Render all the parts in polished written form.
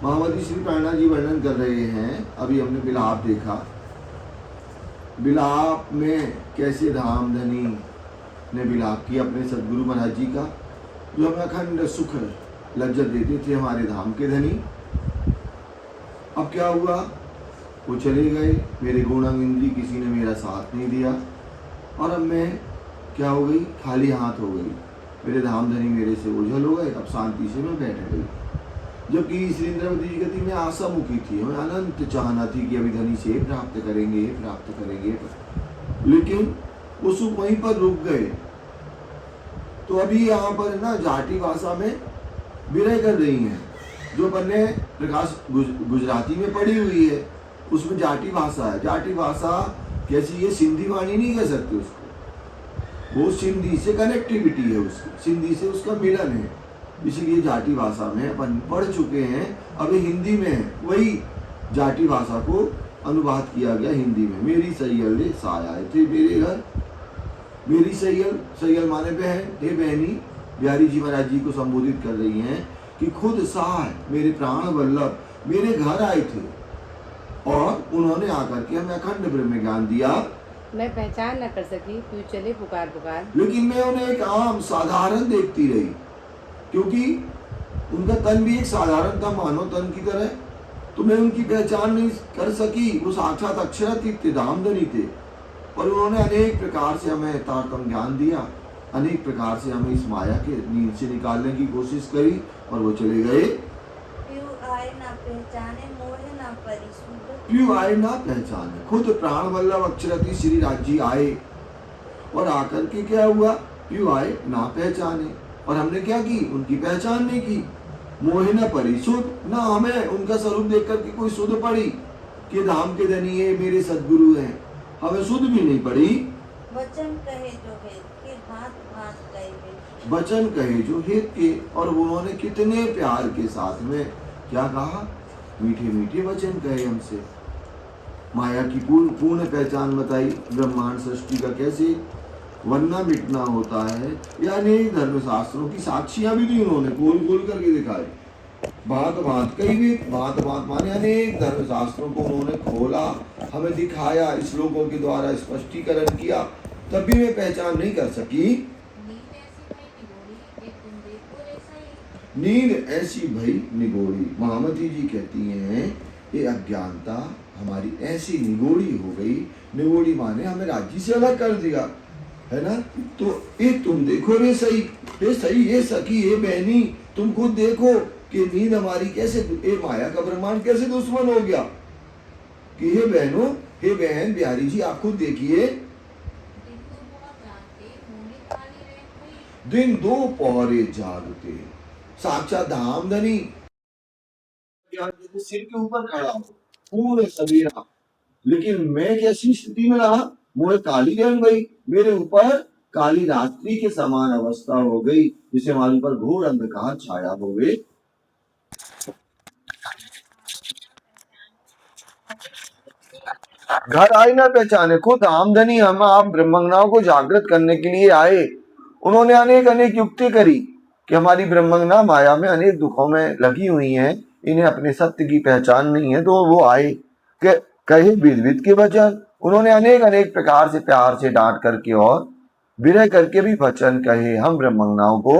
महामती श्री प्राणनाथ जी वर्णन कर रहे हैं। अभी हमने बिलाप देखा, बिलाप में कैसे धामधनी ने बिलाप किया अपने सदगुरु महाराज जी का, जो हमें अखंड सुख लज्जत देते थे, हमारे धाम के धनी। अब क्या हुआ, वो चले गए, मेरे गुणांग इंद्री किसी ने मेरा साथ नहीं दिया, और अब मैं क्या हो गई, खाली हाथ हो गई। मेरे धाम धनी मेरे से ओझल हो गए, अब शांति से मैं बैठ गई। जबकि श्री इंद्रावती जी कहती मैं आशा मुखी थी, मैं अनंत चाहना थी कि अभी धनी से प्राप्त करेंगे प्राप्त करेंगे, लेकिन वो सुख वहीं पर रुक गए। तो अभी यहाँ पर ना जाटी भाषा में विरह कर रही हैं, जो पन्ने प्रकाश गुजराती में पड़ी हुई है, उसमें जाटी भाषा है। जाटी भाषा कैसी है, सिंधी वाणी नहीं कह सकते उसको, वो सिंधी से कनेक्टिविटी है उसकी, सिंधी से उसका मिलन है, इसीलिए जाटी भाषा में अपन पढ़ चुके हैं। अभी हिंदी में है, वही जाटी भाषा को अनुवाद किया गया हिंदी में। मेरी सैयल ने साय आए थे मेरे घर, मेरी सैयल, सैयल माने बहन, हे बहनी, बिहारी जी महाराज जी को संबोधित कर रही हैं कि खुद साय मेरे प्राण वल्लभ मेरे घर आए थे, और उन्होंने आकर के हमें अखंड ब्रह्म ज्ञान दिया। मैं पहचान न कर सकी, क्यों चले पुकार पुकार, लेकिन मैं उन्हें एक आम साधारण देखती रही, क्योंकि उनका तन भी एक साधारण था, मानव तन की तरह। तो मैं उनकी पहचान नहीं कर सकी, वो साक्षात अक्षरातीत थे, धामधनी थे, और उन्होंने अनेक प्रकार से हमें तारतम ज्ञान दिया, अनेक प्रकार से हमें इस माया के नींद से निकालने की कोशिश करी, और वो चले गए। प्यू आए ना पहचाने, मोहे ना परिशुद्ध, प्यू आए ना पहचाने, खुद प्राण वल्लभ अक्षरती श्री राज जी आए, और आकर के क्या हुआ, प्यू आए ना पहचाने, और हमने क्या की, उनकी पहचान नहीं की। मोहे न परिशुद्ध, ना हमें उनका स्वरूप देख करके कोई सुध पड़ी कि धाम के धनी है, मेरे सदगुरु हैं, हमें सुध भी नहीं पड़ी। वचन कहे जो है कि भांत भांत कहे, वचन कहे जो हित के, और उन्होंने कितने प्यार के साथ में क्या कहा, मीठे मीठे वचन कहे हमसे, माया की पूर्ण पहचान बताई, ब्रह्मांड सृष्टि का कैसे वरना मिटना होता है, यानी धर्मशास्त्रों की साक्षियां भी दी उन्होंने, खोल खोल करके दिखाई, बात बात कही भी, बात बात माने अनेक धर्मशास्त्रों को उन्होंने खोला, हमें दिखाया, श्लोकों के द्वारा स्पष्टीकरण किया, तब भी मैं पहचान नहीं कर सकी। नींद ऐसी भई निगोड़ी, महामती जी कहती हैं ये अज्ञानता हमारी ऐसी निगोड़ी हो गई, निगोड़ी माने हमें राज्य से अलग कर दिया है ना। तो ये तुम देखो रे सही, ये सही, ये सखी, ये बहनी, तुम खुद देखो कि नींद हमारी कैसे, ये माया का ब्रह्मांड कैसे दुश्मन हो गया, कि हे बहनों, हे बहन बिहारी जी आप खुद देखिए, दिन दो पहरे जागते, साक्षात धामधनी सिर के ऊपर खड़ा हो पूरे सवेरा, लेकिन मैं कैसी स्थिति में रहा, मुझे काली जम गई, मेरे ऊपर काली रात्रि के समान अवस्था हो गई, जिसे हमारे ऊपर घोर अंधकार छाया हो गए। घर आए ना पहचाने, खुद आमदनी हम आप ब्रह्मंगनाओं को जागृत करने के लिए आए। उन्होंने अनेक अनेक युक्ति करी कि हमारी ब्रह्मंगना माया में अनेक दुखों में लगी हुई हैं, इन्हें अपने सत्य की पहचान नहीं है, तो वो आए कहे विध विध के वचन, उन्होंने अनेक अनेक प्रकार से प्यार से डांट करके और विरह करके भी वचन कहे हम ब्रह्मंगनाओं को।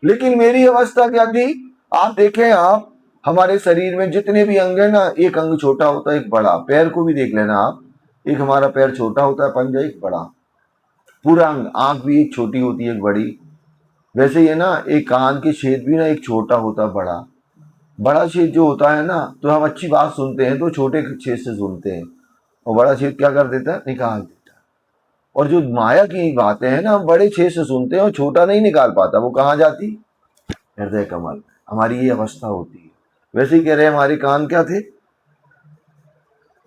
लेकिन मेरी अवस्था क्या थी, आप देखें, आप हमारे शरीर में जितने भी अंग है ना, एक अंग छोटा होता है एक बड़ा, पैर को भी देख लेना आप, एक हमारा पैर छोटा होता है, पंजा एक बड़ा, पूरा अंग, आंख भी एक छोटी होती है एक बड़ी, वैसे ही है ना, एक कान के छेद भी ना एक छोटा होता है बड़ा, बड़ा छेद जो होता है ना, तो हम अच्छी बात सुनते हैं तो छोटे छेद से सुनते हैं, और बड़ा छेद क्या कर देता है, निकाल देता है। और जो माया की बातें हैं ना, हम बड़े छेद से सुनते हैं और छोटा नहीं निकाल पाता, वो कहाँ जाती, हृदय कमल। हमारी ये अवस्था होती है। वैसे ही कह रहे हैं हमारे कान क्या थे,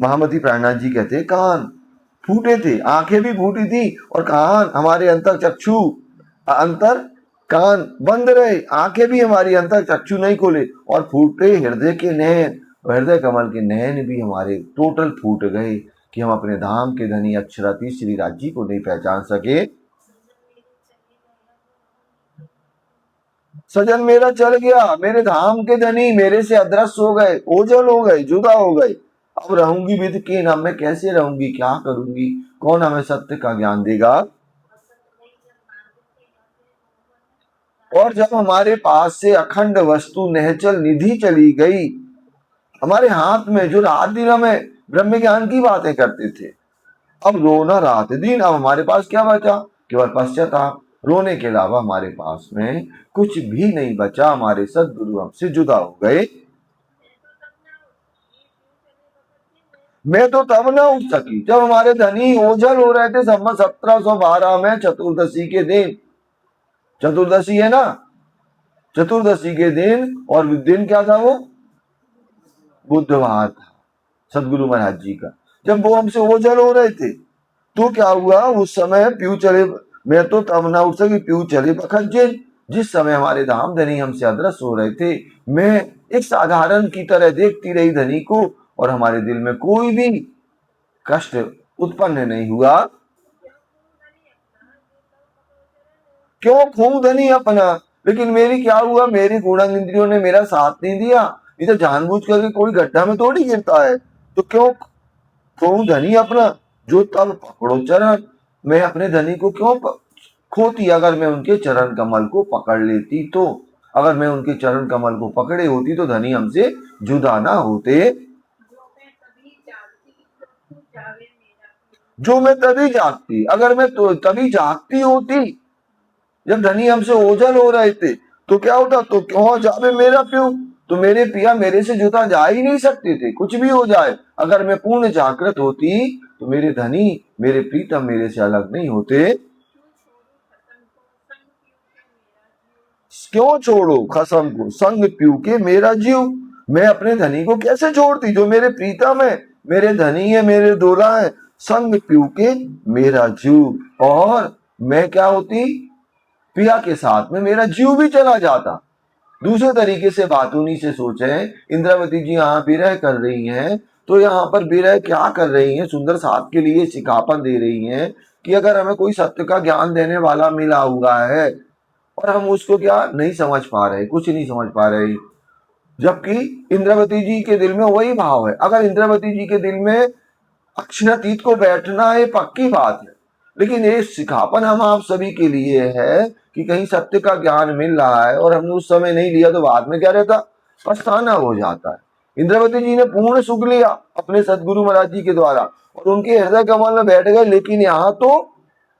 महामती प्राणनाथ जी कहते हैं कान फूटे थे, आंखें भी फूटी थी, और कान हमारे अंतर चक्षु अंतर कान बंद रहे, आंखें भी हमारी अंतर चक्षु नहीं खोले, और फूटे हृदय के नयन, हृदय कमल के नयन भी हमारे टोटल फूट गए, कि हम अपने धाम के धनी अक्षराती श्री राज जी को नहीं पहचान सके। सजन मेरा चल गया, मेरे धाम के धनी मेरे से अदृश्य हो गए, ओझल हो गए, जुदा हो गए। अब रहूंगी विद किन, अब मैं कैसे रहूंगी, क्या करूंगी, कौन हमें सत्य का ज्ञान देगा। और जब हमारे पास से अखंड वस्तु निहचल निधि चली गई, हमारे हाथ में जो रात दिन हमें ब्रह्म ज्ञान की बातें करते थे, अब रोना रात दिन, अब हमारे पास क्या बचा, केवल पश्चाताप। रोने के अलावा हमारे पास में कुछ भी नहीं बचा। हमारे सदगुरु हमसे जुदा हो गए। मैं तो तब ना उठ सकी जब हमारे धनी ओझल हो रहे थे। संवत 1712 में चतुर्दशी के दिन, चतुर्दशी है ना, चतुर्दशी के दिन, और दिन क्या था वो, बुधवार था सदगुरु महाराज जी का। जब वो हमसे ओझल हो रहे थे तो क्या हुआ, उस समय प्यू चले, मैं तो तब ना उठ सकी, प्यू चले बखत जिन। जिस समय हमारे धाम धनी हमसे अदृश्य हो रहे थे, मैं एक साधारण की तरह देखती रही धनी को, और हमारे दिल में कोई भी कष्ट उत्पन्न नहीं हुआ। क्यों खूब धनी अपना, लेकिन मेरी क्या हुआ, मेरी गुणांग इंद्रियों ने मेरा साथ नहीं दिया। ये तो जानबूझ करके कोई गड्ढा में थोड़ी गिरता है, तो क्यों खूब धनी अपना, जो तब पकड़ो चरण। मैं अपने धनी को क्यों खोती, अगर मैं उनके चरण कमल को पकड़ लेती तो। अगर मैं उनके चरण कमल को पकड़े होती तो धनी हमसे जुदा ना होते। जो मैं तभी जागती, अगर मैं तो तभी जागती होती जब धनी हमसे ओझल हो रहे थे, तो क्या होता, तो क्यों जावे मेरा प्यू, तो मेरे पिया मेरे से जुदा जा ही नहीं सकते थे, कुछ भी हो जाए। अगर मैं पूर्ण जागृत होती तो मेरे धनी, मेरे प्रीतम मेरे से अलग नहीं होते। क्यों छोड़ो खसम को संग प्यू के मेरा जीव, मैं अपने धनी को कैसे छोड़ती, जो मेरे प्रीतम है, मेरे धनी है, मेरे दोला है। संग प्यू के मेरा जीव, और मैं क्या होती, पिया के साथ में मेरा जीव भी चला जाता। दूसरे तरीके से बात उन्हीं से सोचें, इंद्रावती जी यहाँ विरह कर रही हैं, तो यहाँ पर विरह क्या कर रही हैं, सुंदर साथ के लिए सिखापन दे रही हैं कि अगर हमें कोई सत्य का ज्ञान देने वाला मिला हुआ है और हम उसको क्या नहीं समझ पा रहे, कुछ नहीं समझ पा रहे, जबकि इंद्रावती जी के दिल में वही भाव है। अगर इंद्रावती जी के दिल में अक्षरातीत को बैठना है, पक्की बात है, लेकिन ये सिखापन हम आप सभी के लिए है कि कहीं सत्य का ज्ञान मिल रहा है और हमने उस समय नहीं लिया तो बाद में क्या रहता, पछताना हो जाता है। इंद्रावती जी ने पूर्ण सुख लिया अपने सदगुरु महाराज जी के द्वारा और उनके हृदय कमल में बैठ गए, लेकिन यहाँ तो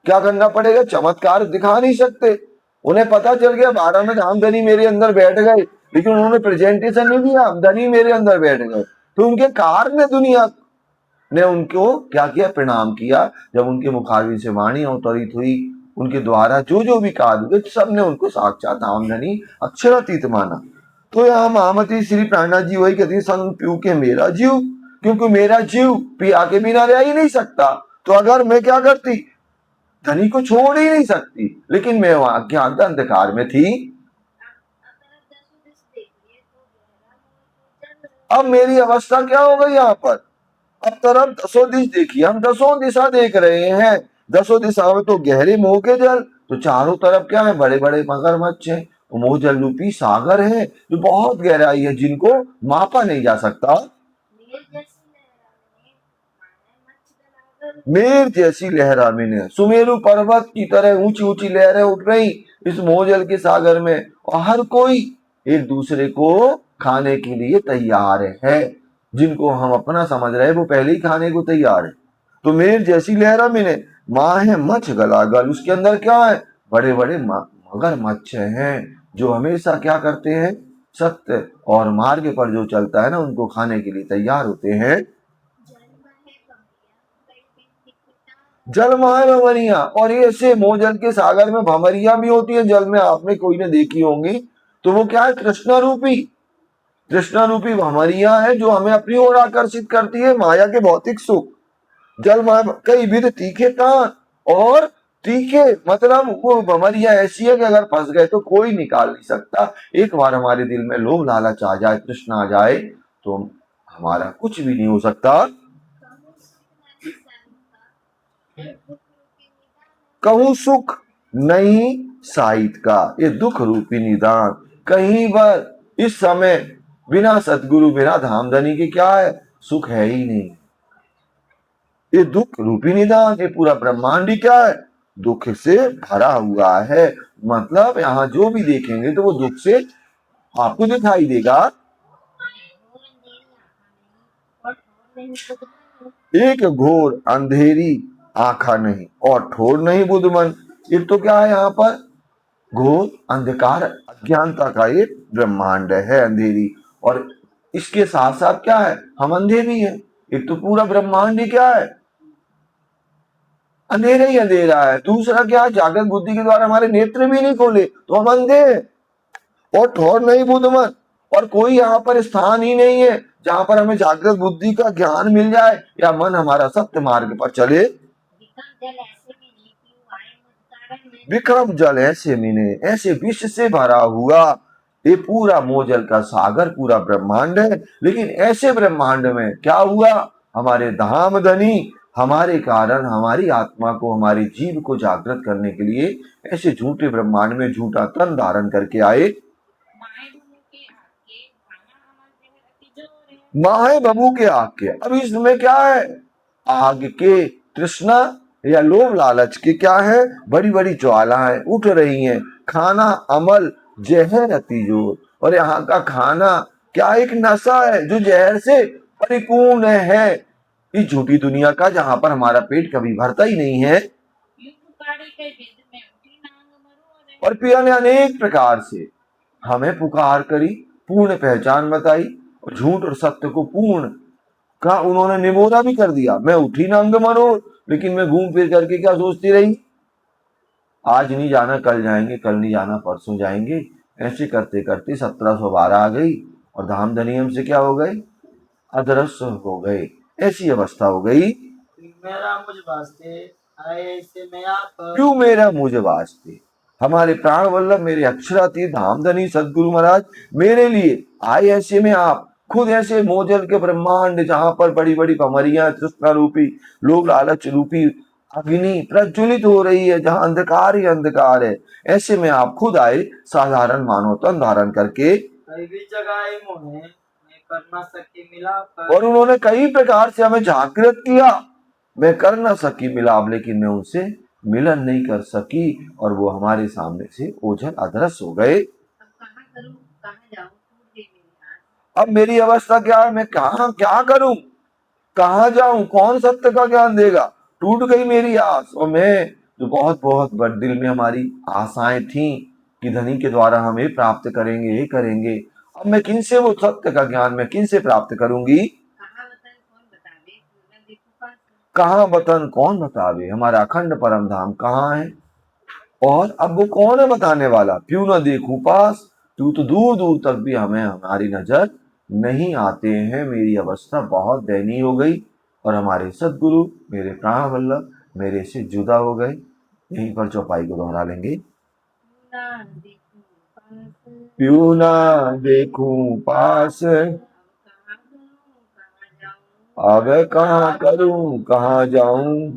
क्या करना पड़ेगा, चमत्कार दिखा नहीं सकते। उन्हें पता चल गया 12 में धाम धनी मेरे अंदर बैठ गए, लेकिन उन्होंने प्रेजेंटेशन नहीं दिया, धनी मेरे अंदर बैठ गए। तो उनके कारण ने दुनिया ने उनको क्या किया, प्रणाम किया। जब उनके मुखारविंद से वाणी अवतरित हुई, उनके द्वारा जो जो भी कार्य हुए, सबने उनको साक्षात धामधनी अक्षरातीत माना। तो यहाँ महामती श्री प्राणनाथ जी वही कहती, संग प्यू के मेरा जीव, क्योंकि मेरा जीव पिया के बिना रह ही नहीं सकता। तो अगर मैं क्या करती, धनी को छोड़ ही नहीं सकती, लेकिन मैं वहां अज्ञानता अंधकार में थी। अब मेरी अवस्था क्या हो गई यहाँ पर, अब तरफ दसों दिश देखिए, हम दसों दिशा देख रहे हैं। दसों दिशा में तो गहरे मोह के जल, तो चारों तरफ क्या है, बड़े बड़े मगरमच्छ है, तो मोह जल रूपी सागर है जो बहुत गहराई है, जिनको मापा नहीं जा सकता। मेर जैसी लहरा में, सुमेरु पर्वत की तरह ऊंची ऊंची लहरें उठ रही इस मोहजल के सागर में, और हर कोई एक दूसरे को खाने के लिए तैयार है। जिनको हम अपना समझ रहे वो पहले ही खाने को तैयार है। तो मेर जैसी लहरा में माँ है मच्छ गलागल, उसके अंदर क्या है, बड़े बड़े मगरमच्छ हैं जो हमेशा क्या करते हैं, सत्य और मार्ग पर जो चलता है ना उनको खाने के लिए तैयार होते हैं। जल में है भंवरिया, और ये ऐसे मोहजल के सागर में भंवरिया भी होती है जल में, आपने कोई ने देखी होंगी। तो वो क्या है, कृष्णा रूपी भंवरिया है जो हमें अपनी ओर आकर्षित करती है, माया के भौतिक सुख। जल में कई विध तीखे कान, और तीखे मतलब वो भंवरिया ऐसी है कि अगर फंस गए तो कोई निकाल नहीं सकता। एक बार हमारे दिल में लोभ लालच आ जाए, तृष्णा आ जाए, तो हमारा कुछ भी नहीं हो सकता। कहूं सुख नहीं साहित्य का ये दुख रूपी निदान। कहीं पर इस समय बिना सतगुरु बिना धामधनी के क्या है, सुख है ही नहीं। ये दुख रूपी निदान, ये पूरा ब्रह्मांड ही क्या है, दुख से भरा हुआ है। मतलब यहाँ जो भी देखेंगे तो वो दुख से आपको दिखाई देगा। एक घोर अंधेरी आंखा नहीं और ठोर नहीं बुद्धमन। ये तो क्या है, यहाँ पर घोर अंधकार अज्ञानता का एक ब्रह्मांड है, अंधेरी। और इसके साथ साथ क्या है, हम अंधे भी हैं। एक तो पूरा ब्रह्मांड ही क्या है, अंधेरा ही अंधेरा है। दूसरा क्या, जागृत बुद्धि के द्वारा हमारे नेत्र भी नहीं खोले तो हम अंधे हैं। और ठोर नहीं बुद्धमन, और कोई यहाँ पर स्थान ही नहीं है जहां पर हमें जागृत बुद्धि का ज्ञान मिल जाए या मन हमारा सत्य मार्ग पर चले। विक्रम जल ऐसे मिने, ऐसे विष से भरा हुआ ये पूरा मोजल का सागर पूरा ब्रह्मांड है। लेकिन ऐसे ब्रह्मांड में क्या हुआ, हमारे धाम धनी हमारे कारण हमारी आत्मा को, हमारे जीव को जागृत करने के लिए ऐसे झूठे ब्रह्मांड में झूठा तन धारण करके आए। माहे बबू के आग के, अब इसमें क्या है, आग के तृष्णा या लोभ लालच के क्या है, बड़ी बड़ी ज्वालाएं उठ रही हैं। खाना अमल जहर अति जोर, और यहाँ का खाना क्या एक नशा है जो जहर से परिपूर्ण है। इस झूठी दुनिया का जहाँ पर हमारा पेट कभी भरता ही नहीं है। और पिया ने अनेक प्रकार से हमें पुकार करी, पूर्ण पहचान बताई, और झूठ और सत्य को पूर्ण का उन्होंने निमोरा भी कर दिया। मैं उठी ना अंग मनोर, लेकिन मैं घूम फिर करके क्या सोचती रही, आज नहीं जाना कल जाएंगे, कल नहीं जाना परसों जाएंगे। ऐसे करते करते 1712 आ गई और धामधनी हमसे क्या हो गए, अदृश्य हो गए। ऐसी अवस्था हो गई। मेरा मुझ वास्ते आए ऐसे में आप, क्यों मेरा मुझ वास्ते, हमारे प्राण वल्लभ मेरे अक्षरातीत धामधनी सदगुरु महाराज मेरे लिए आए ऐसे में आप। खुद ऐसे मोजल के ब्रह्मांड जहां पर बड़ी बड़ी भमरियां तृष्णा रूपी लोभ लालच रूपी अग्नि प्रज्वलित हो रही है, जहां अंधकार ही अंधकार है, ऐसे में आप खुद आए साधारण मानव तन धारण करके। कई भी जगह मोहे मैं कर ना सकी मिलाप, और उन्होंने कई प्रकार से हमें जागृत किया। मैं कर ना सकी मिलाप, लेकिन मैं उनसे मिलन नहीं कर सकी और वो हमारे सामने से ओझल अदृश्य हो गए। अब मेरी अवस्था क्या है, मैं कहाँ क्या करूं, कहाँ जाऊं, कौन सत्य का ज्ञान देगा। टूट गई मेरी आस, और मैं जो बहुत बहुत बड़े दिल में हमारी आशाएं थी कि धनी के द्वारा हम ये प्राप्त करेंगे, ये करेंगे, अब मैं किन से वो सत्य का ज्ञान मैं किन से प्राप्त करूंगी। कहाँ वतन कौन बतावे, हमारा अखंड परम धाम कहाँ है, और अब वो कौन है बताने वाला। क्यों न देखूं पास, तू तो दूर दूर तक भी हमें हमारी नजर नहीं आते हैं। मेरी अवस्था बहुत दयनीय हो गई और हमारे सदगुरु मेरे प्राण वल्लभ मेरे से जुदा हो गए। यहीं पर चौपाई को दोहरा लेंगे। क्यों ना देखूं पास, अब कहाँ करूं कहाँ जाऊं,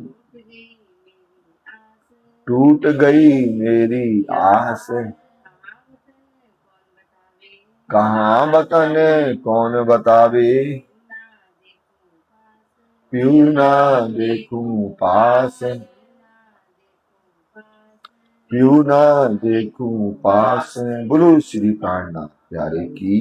टूट गई मेरी आस, कहाँ वतन कौन बतावे, क्यों ना देखूं पास, क्यों ना देखूं पास। बोलो श्री प्राणनाथ प्यारे की